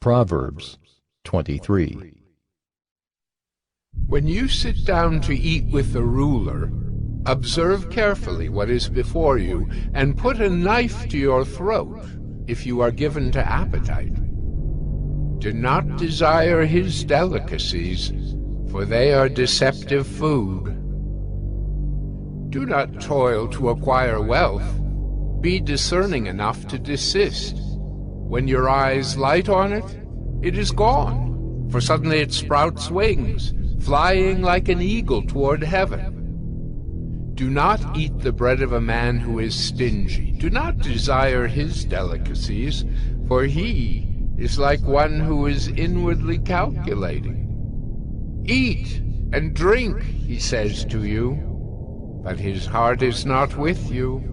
Proverbs 23. When you sit down to eat with the ruler, observe carefully what is before you, and put a knife to your throat if you are given to appetite. Do not desire his delicacies, for they are deceptive food. Do not toil to acquire wealth. Be discerning enough to desist. When your eyes light on it, it is gone, for suddenly it sprouts wings, flying like an eagle toward heaven. Do not eat the bread of a man who is stingy. Do not desire his delicacies, for he is like one who is inwardly calculating. Eat and drink, he says to you, but his heart is not with you.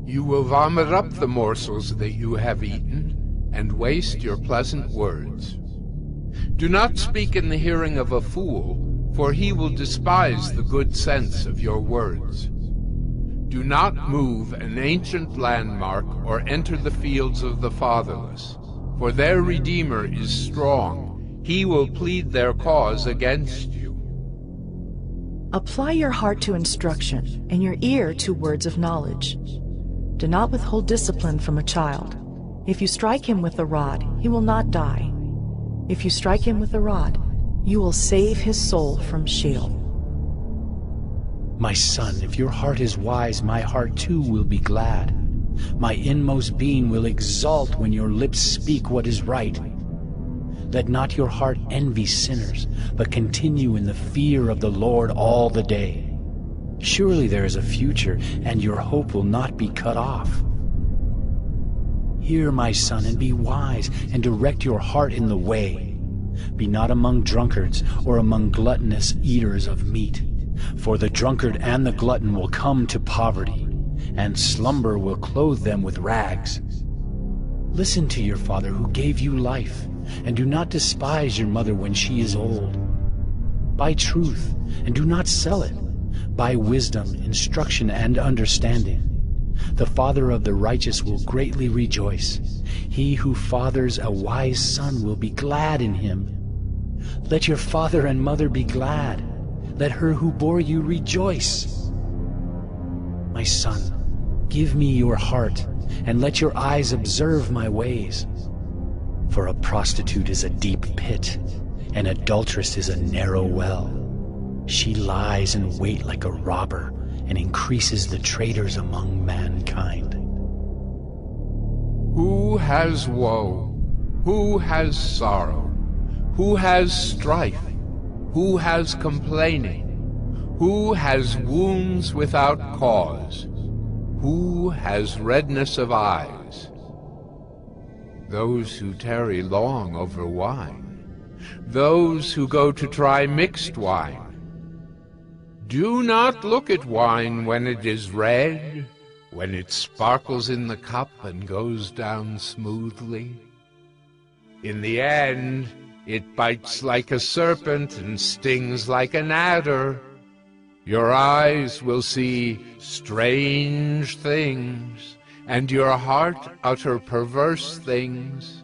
You will vomit up the morsels that you have eaten, and waste your pleasant words. Do not speak in the hearing of a fool, for he will despise the good sense of your words. Do not move an ancient landmark or enter the fields of the fatherless, for their Redeemer is strong. He will plead their cause against you. Apply your heart to instruction, and your ear to words of knowledge. Do not withhold discipline from a child. If you strike him with the rod, he will not die. If you strike him with the rod, you will save his soul from Sheol. My son, if your heart is wise, my heart too will be glad. My inmost being will exult when your lips speak what is right. Let not your heart envy sinners, but continue in the fear of the Lord all the day. Surely there is a future, and your hope will not be cut off. Hear, my son, and be wise, and direct your heart in the way. Be not among drunkards, or among gluttonous eaters of meat. For the drunkard and the glutton will come to poverty, and slumber will clothe them with rags. Listen to your father who gave you life, and do not despise your mother when she is old. Buy truth, and do not sell it. Buy wisdom, instruction, and understanding. The father of the righteous will greatly rejoice. He who fathers a wise son will be glad in him. Let your father and mother be glad. Let her who bore you rejoice. My son, give me your heart, and let your eyes observe my ways. For a prostitute is a deep pit, an adulteress is a narrow well. She lies in wait like a robber, and increases the traitors among mankind. Who has woe? Who has sorrow? Who has strife? Who has complaining? Who has wounds without cause? Who has redness of eyes? Those who tarry long over wine, those who go to try mixed wine. Do not look at wine when it is red, when it sparkles in the cup and goes down smoothly. In the end, it bites like a serpent and stings like an adder. Your eyes will see strange things, and your heart utter perverse things.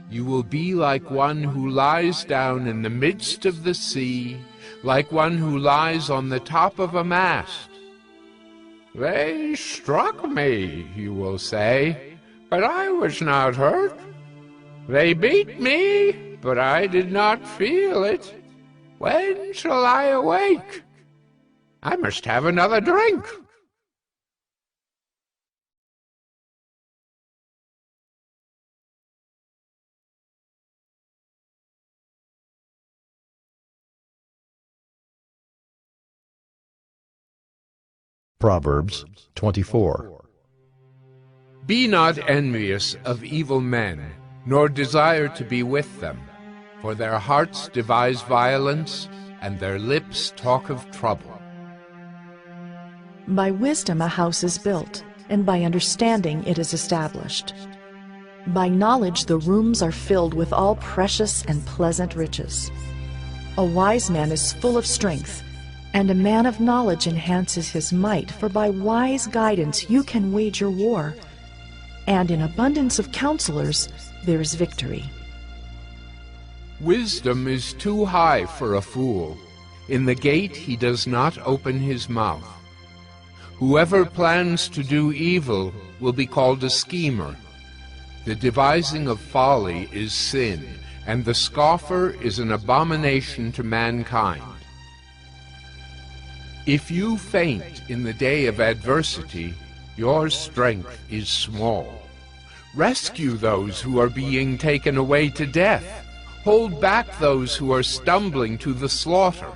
You will be like one who lies down in the midst of the sea, like one who lies on the top of a mast. They struck me, you will say, but I was not hurt. They beat me, but I did not feel it. When shall I awake? I must have another drink. Proverbs 24. Be not envious of evil men, nor desire to be with them, for their hearts devise violence, and their lips talk of trouble. By wisdom a house is built, and by understanding it is established. By knowledge the rooms are filled with all precious and pleasant riches. A wise man is full of strength, and a man of knowledge enhances his might, for by wise guidance you can wage your war, and in abundance of counselors there is victory. Wisdom is too high for a fool. In the gate he does not open his mouth. Whoever plans to do evil will be called a schemer. The devising of folly is sin, and the scoffer is an abomination to mankind. If you faint in the day of adversity, your strength is small. Rescue those who are being taken away to death. Hold back those who are stumbling to the slaughter.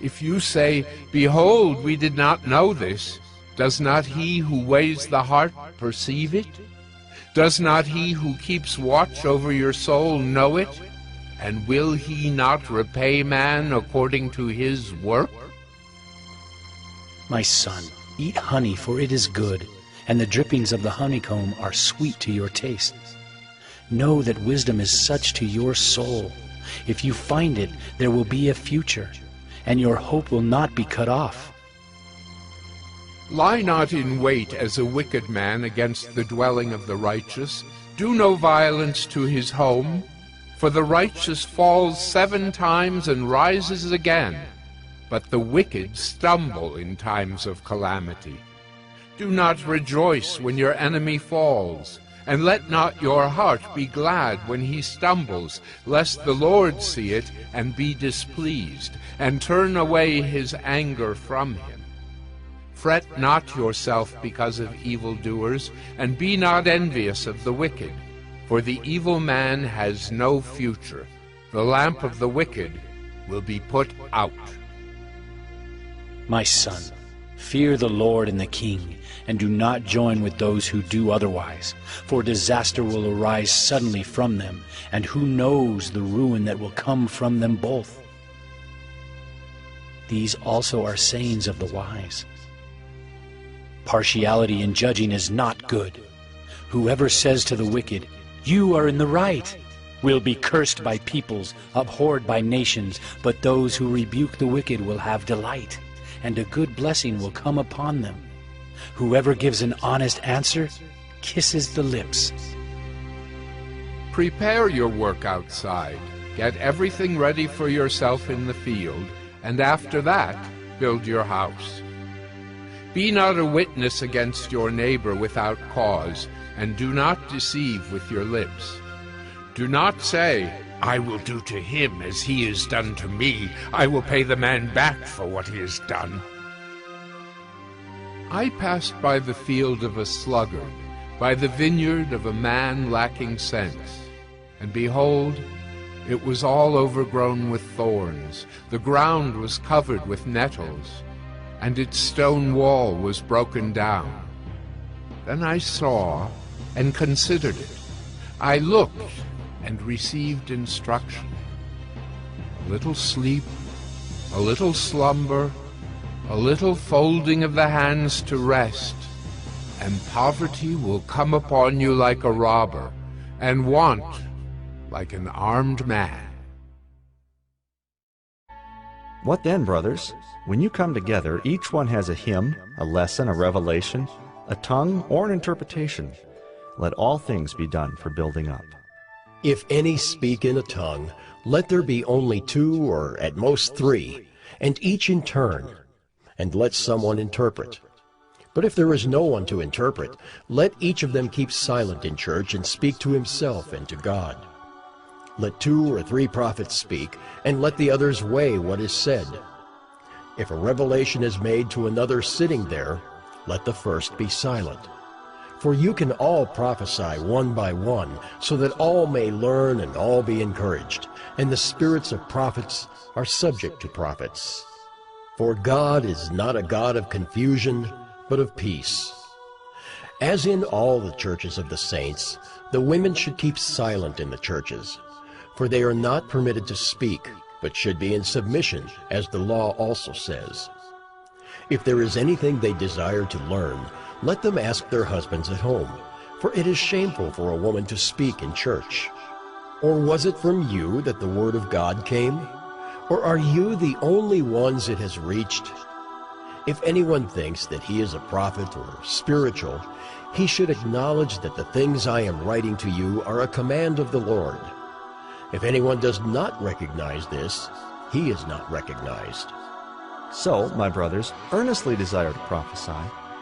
If you say, "Behold, we did not know this," does not he who weighs the heart perceive it? Does not he who keeps watch over your soul know it? And will he not repay man according to his work? My son, eat honey, for it is good, and the drippings of the honeycomb are sweet to your taste. Know that wisdom is such to your soul. If you find it, there will be a future, and your hope will not be cut off. Lie not in wait as a wicked man against the dwelling of the righteous. Do no violence to his home. For the righteous falls 7 times and rises again, but the wicked stumble in times of calamity. Do not rejoice when your enemy falls, and let not your heart be glad when he stumbles, lest the Lord see it and be displeased, and turn away his anger from him. Fret not yourself because of evildoers, and be not envious of the wicked, for the evil man has no future. The lamp of the wicked will be put out. My son, fear the Lord and the king, and do not join with those who do otherwise, for disaster will arise suddenly from them, and who knows the ruin that will come from them both. These also are sayings of the wise. Partiality in judging is not good. Whoever says to the wicked, "You are in the right," will be cursed by peoples, abhorred by nations, but those who rebuke the wicked will have delight, and a good blessing will come upon them. Whoever gives an honest answer kisses the lips. Prepare your work outside. Get everything ready for yourself in the field, and after that, build your house. Be not a witness against your neighbor without cause, and do not deceive with your lips. Do not say, "I will do to him as he has done to me. I will pay the man back for what he has done." I passed by the field of a sluggard, by the vineyard of a man lacking sense. And behold, it was all overgrown with thorns. The ground was covered with nettles, and its stone wall was broken down. Then I saw and considered it. I looked and received instruction. A little sleep, a little slumber, a little folding of the hands to rest, and poverty will come upon you like a robber, and want like an armed man. What then, brothers? When you come together, each one has a hymn, a lesson, a revelation, a tongue, or an interpretation. Let all things be done for building up. If any speak in a tongue, let there be only 2 or at most 3, and each in turn, and let someone interpret. But if there is no one to interpret, let each of them keep silent in church and speak to himself and to God. Let 2 or 3 prophets speak, and let the others weigh what is said. If a revelation is made to another sitting there, let the first be silent. For you can all prophesy one by one, so that all may learn and all be encouraged. And the spirits of prophets are subject to prophets. For God is not a God of confusion, but of peace. As in all the churches of the saints, the women should keep silent in the churches, for they are not permitted to speak, but should be in submission, as the law also says. If there is anything they desire to learn, let them ask their husbands at home, for it is shameful for a woman to speak in church. Or was it from you that the word of God came? Or are you the only ones it has reached? If anyone thinks that he is a prophet or spiritual, he should acknowledge that the things I am writing to you are a command of the Lord. If anyone does not recognize this, he is not recognized. So, my brothers, earnestly desire to prophesy,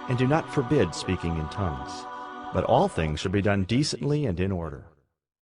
and do not forbid speaking in tongues. But all things should be done decently and in order.